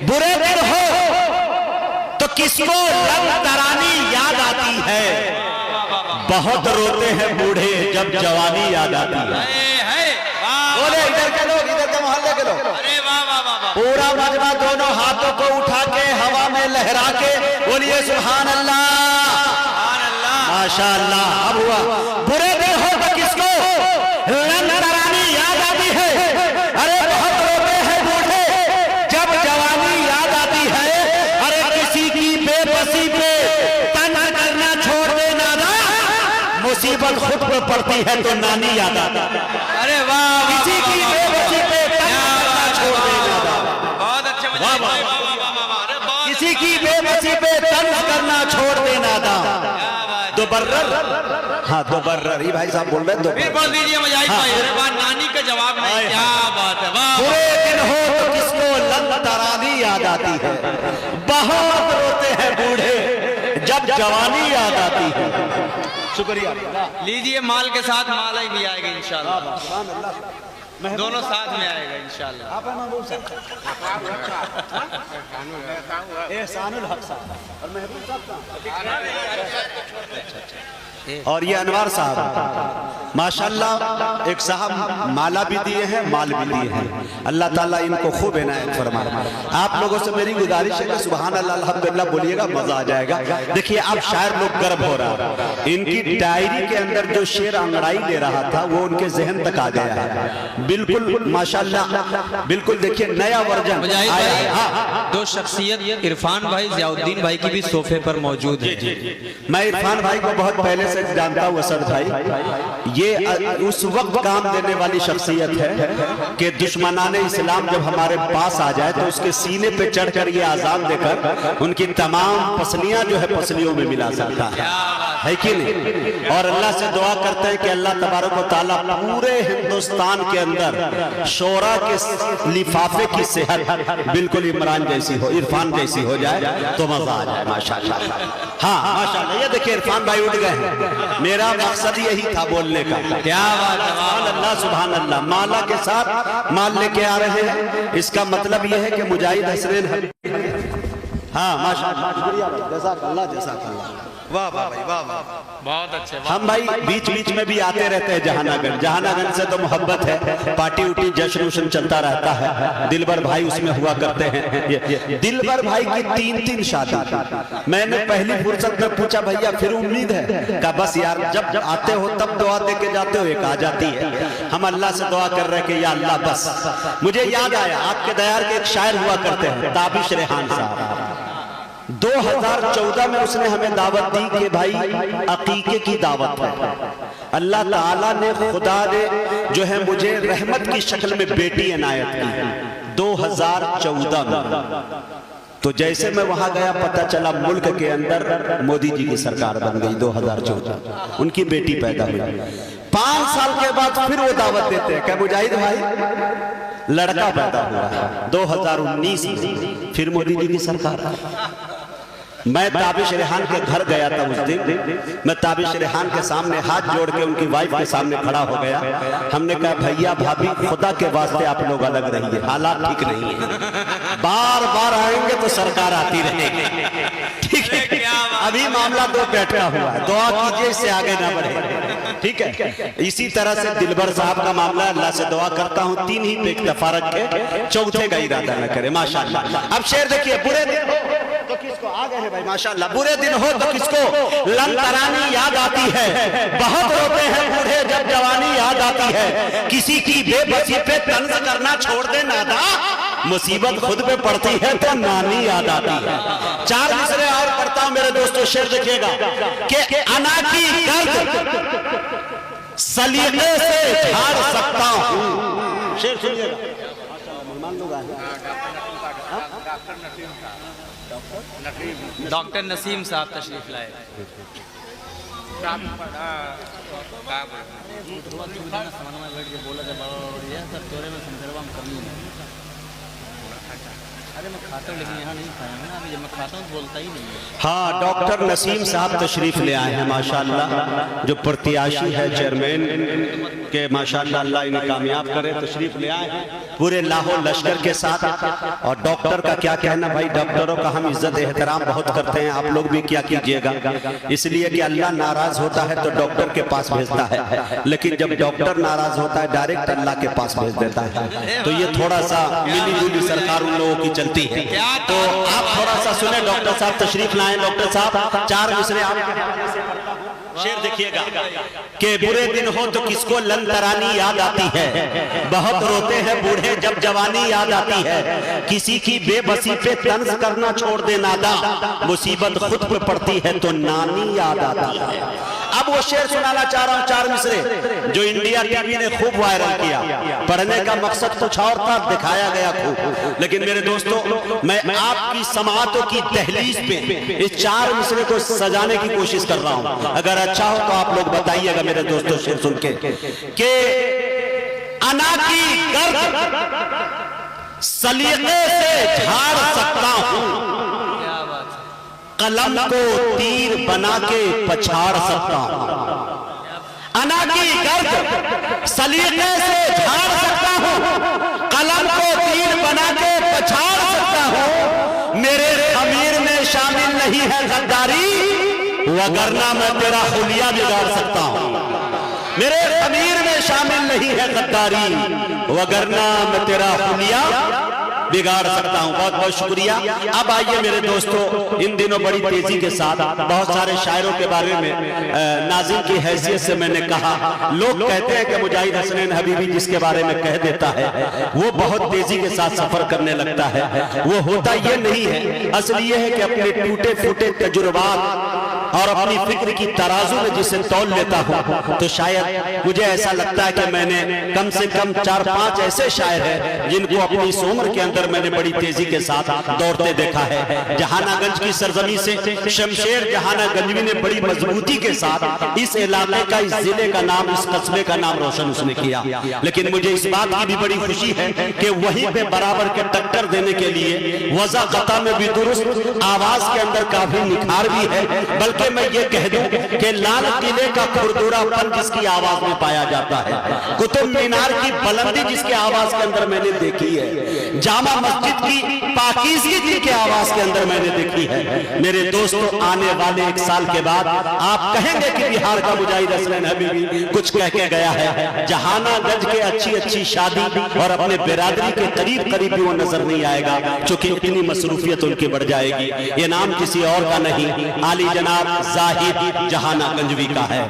बुरे दिन हो तो किसको रंग तरानी याद आती है, बहुत रोते हैं बूढ़े जब जवानी याद आती है। बोले इधर के लोग, इधर के मोहल्ले के लोग, पूरा मजमा दोनों हाथों को उठा के हवा में लहरा के बोलिए सुभान अल्लाह, माशाअल्लाह। अब हुआ बुरे दिन हो तो किसको रंग तरानी याद आती है, अरे बहुत रोते हैं बूढ़े जब जवानी याद आती है। अरे किसी की बेबसी पे तंज करना छोड़ दे नाना, मुसीबत खुद पे पड़ती है तो नानी याद आती है। अरे वाह, किसी की बेबसी पे तंज करना छोड़ दे नाना, बहुत अच्छे, किसी की बेबसी पे तंज करना छोड़ दे नाना। दोबर्रर, हाँ दोबर्रर, ये भाई साहब बोल रहे हैं। फिर बोल दीजिए मुजाहिद भाई, नानी का जवाब नहीं, क्या बात है। बुरे दिन हो तो किसको रंग तरानी याद आती है, बहुत रोते हैं बूढ़े जब जवानी याद आती है। शुक्रिया, लीजिए माल के साथ माला ही भी आएगा इंशाल्लाह, दोनों साथ में आएगा इंशाल्लाह। आप महबूब साहब एहसानुल हक साहब और महबूब साहब और ये अनवर साहब माशाल्लाह, एक साहब माला भी दिए हैं, माल भी दिए हैं। अल्लाह ताला इनको खूब इनायत फरमाए। आप लोगों से मेरी गुजारिश है कि सुभान अल्लाह अल्हम्दुलिल्लाह बोलिएगा, मजा आ जाएगा। देखिए अब शायर लोग गर्व हो रहा है, इनकी डायरी के अंदर जो शेर अंगड़ाई ले रहा था वो उनके जहन तक आ गया है। बिल्कुल माशाल्लाह, बिल्कुल देखिए नया वर्जन आया। दो शख्सियत इरफान भाई, जियाउद्दीन भाई की भी सोफे पर मौजूद है। मैं इरफान भाई को बहुत पहले से जानता हूँ असद भाई, ये उस वक्त काम देने वाली शख्सियत है कि दुश्मनाने इस्लाम जब हमारे पास आ जाए तो उसके सीने पे चढ़कर ये आजान देकर उनकी तमाम पसलियां जो है पसलियों में मिला सकता है कि नहीं। और अल्लाह से दुआ करते हैं कि अल्लाह तबारक व तआला पूरे हिंदुस्तान के अंदर शोरा के लिफाफे की सेहत बिल्कुल इमरान जैसी हो, इरफान जैसी हो जाए तो मजा आ जाए माशाल्लाह। हाँ माशाल्लाह, ये देखिए इरफान भाई उठ गए हैं। मेरा मकसद यही था बोलने का। क्या बात है, सुभान अल्लाह सुभान अल्लाह। माला के साथ माल लेके आ रहे हैं, इसका मतलब यह है कि मुजाहिद हसनैन, हाँ माशाल्लाह, शुक्रिया भाई, जज़ाकल्लाह जज़ाकल्लाह, वाह वाह भाई वाह वाह, बहुत अच्छे। हम भाई बीच बीच में भी आते रहते हैं जहानागंज, जहानागंज से तो मोहब्बत है, पार्टी उटी जश्न उश्न चलता रहता है। दिलबर भाई उसमें हुआ करते हैं। दिलबर भाई की 3-3 शादी। मैंने पहली फुर्सत में पूछा भैया फिर उम्मीद है का, बस यार जब आते हो तब दुआ दे के जाते हो, एक आ जाती है। हम अल्लाह से दुआ कर रहे कि या अल्लाह बस। मुझे याद आया आपके दयार के एक शायर हुआ करते हैं ताबिश रेहान साहब, 2014 में उसने हमें दावत दी कि भाई अकीके की दावत है। अल्लाह ताला ने, खुदा ने जो है मुझे रहमत की शक्ल में बेटी इनायत की 2014 में। तो जैसे मैं वहां गया पता चला मुल्क के अंदर मोदी जी की सरकार बन गई 2014, उनकी बेटी पैदा हुई। 5 साल के बाद फिर वो दावत देते हैं क्या मुजाहिद भाई लड़का पैदा हुआ है 2019 में, फिर मोदी जी की सरकार। मैं ताबिश रेहान के घर गया था उस दिन, मैं ताबिश रेहान के सामने हाथ जोड़ के उनकी वाइफ के सामने खड़ा हो गया। हमने कहा भैया भाभी खुदा के वास्ते आप लोग अलग रहिए, हालात ठीक नहीं है, बार बार आएंगे तो सरकार आती रहेगी, ठीक है। अभी मामला दो बैठा हुआ है, दुआ कीजिए इससे आगे ना बढ़े, ठीक है। इसी तरह से दिलबर साहब का मामला, अल्लाह से दुआ करता हूँ 3 ही पे इक्तफा रख के चौथे का इरादा न करे माशाल्लाह। अब शेर देखिए, बुरे दिन हो तो किसको, आ गए हैं भाई माशाल्लाह, बुरे दिन हो तो किसको लंतरानी याद आती है, बहुत रोते हैं बूढ़े जब जवानी याद आती है। किसी की बेबसी पे तंज करना छोड़ दे नादा, मुसीबत खुद पे पड़ती है तो नानी याद आती है। 4 मिसरे और पढ़ता हूं मेरे दोस्तों, शेर देखिएगा कि अना की गर्द सलीके से झाड़ सकता हूं। शेर सुनिएगा, डॉक्टर नसीम साहब तशरीफ लाए। अरे मैं खाता हूँ लेकिन यहाँ नहीं खाया हूँ ना, अभी जब मैं खाता हूँ तो बोलता ही नहीं है। हाँ, डॉक्टर नसीम साहब तशरीफ ले आए हैं माशाल्लाह, जो प्रत्याशी है चेयरमैन के, माशाल्लाह अल्लाह इन्हें कामयाब करे। तशरीफ ले आए हैं पूरे लाहौर लश्कर के साथ। और डॉक्टर का क्या कहना भाई, डॉक्टरों का हम इज्जत एहतराम बहुत करते हैं, आप लोग भी क्या कीजिएगा, इसलिए कि अल्लाह नाराज होता है तो डॉक्टर के पास भेजता है, लेकिन जब डॉक्टर नाराज होता है डायरेक्ट अल्लाह के पास भेज देता है। तो ये थोड़ा सा मिली जुली सरकार उन लोगों की चलती है। तो आप थोड़ा सा सुने, डॉक्टर साहब तशरीफ लाए। डॉक्टर साहब चार मिसरे आप शेर देखिएगा कि बुरे दिन हो तो किसको लन तरानी याद आती है, बहुत रोते हैं बूढ़े जब जवानी याद आती है, किसी की बेबसी पे तंज करना छोड़ दे नादा, मुसीबत खुद पे पड़ती है तो नानी याद आती है। अब वो शेर सुनाना चाह रहा हूं, चार मिसरे जो इंडिया टीवी ने खूब वायरल किया। पढ़ने का मकसद कुछ और था, दिखाया गया खूब, लेकिन मेरे दोस्तों मैं आपकी समातों की दहलीज पे इस चार मिसरे को सजाने की कोशिश कर रहा हूं। अगर अच्छा हो तो आप लोग बताइएगा मेरे दोस्तों शेर सुन के अना की गर्द सलीके से झाड़ सकता हूं, कलम को तीर बना के पछाड़ सकता हूं। अना की गर्द सलीके से झाड़ सकता हूं, कलम को तीर बना के पछाड़ सकता हूं। मेरे अमीर में शामिल नहीं है गद्दारी, वगरना मैं तेरा हुलिया बिगाड़ सकता हूं। मेरे अमीर में शामिल नहीं है गद्दारी, वगरना मैं तेरा हुलिया बिगाड़ सकता हूं। बहुत बहुत शुक्रिया। अब आइए मेरे दोस्तों, इन दिनों बड़ी तेजी के साथ बहुत सारे शायरों के बारे में नाज़िम की हैसियत से मैंने कहा, लोग कहते हैं कि मुजाहिद हसनैन हबीबी जिसके बारे में कह देता है वो बहुत तेजी के साथ सफर करने लगता है। वो होता ये नहीं है, असल ये है कि अपने टूटे फूटे तजुर्बात और अपनी फिक्र की तराजू में जिसे तौल लेता हूं, तो शायद मुझे ऐसा लगता है कि मैंने कम से कम 4-5 ऐसे शायर हैं जिनको अपनी इस उम्र के अंदर मैंने बड़ी तेजी के साथ दौड़ते देखा है। जहानागंज की सरजमी से शमशेर जहानागंजवी ने बड़ी मजबूती के साथ इस इलाके का, इस जिले का नाम, इस कस्बे का नाम रोशन उसने किया। लेकिन मुझे इस बात की भी बड़ी खुशी है कि वहीं पे बराबर के टक्कर देने के लिए वज़ा क़ता में भी दुरुस्त, आवाज के अंदर काफी निखार भी है, बल्कि मैं ये कह दूं कि लाल किले का खुरदुरापन जिसकी आवाज में पाया जाता है, कुतुब मीनार की बुलंदी जिसके आवाज के अंदर मैंने देखी है, जामा मस्जिद की पाकीज़गी जिनके आवाज के अंदर मैंने देखी है। मेरे दोस्तों, आने वाले 1 साल के बाद आप कहेंगे कि बिहार का मुजाहिद हसनैन हबीबी कुछ कह के गया है। जहानागंज के अच्छी अच्छी शादी और अपने बिरादरी के करीब करीब भी वो नजर नहीं आएगा, क्योंकि इतनी मसरूफियत उनकी बढ़ जाएगी। ये नाम किसी और का नहीं, आली जनाब जाहिद जहानागंजवी का है।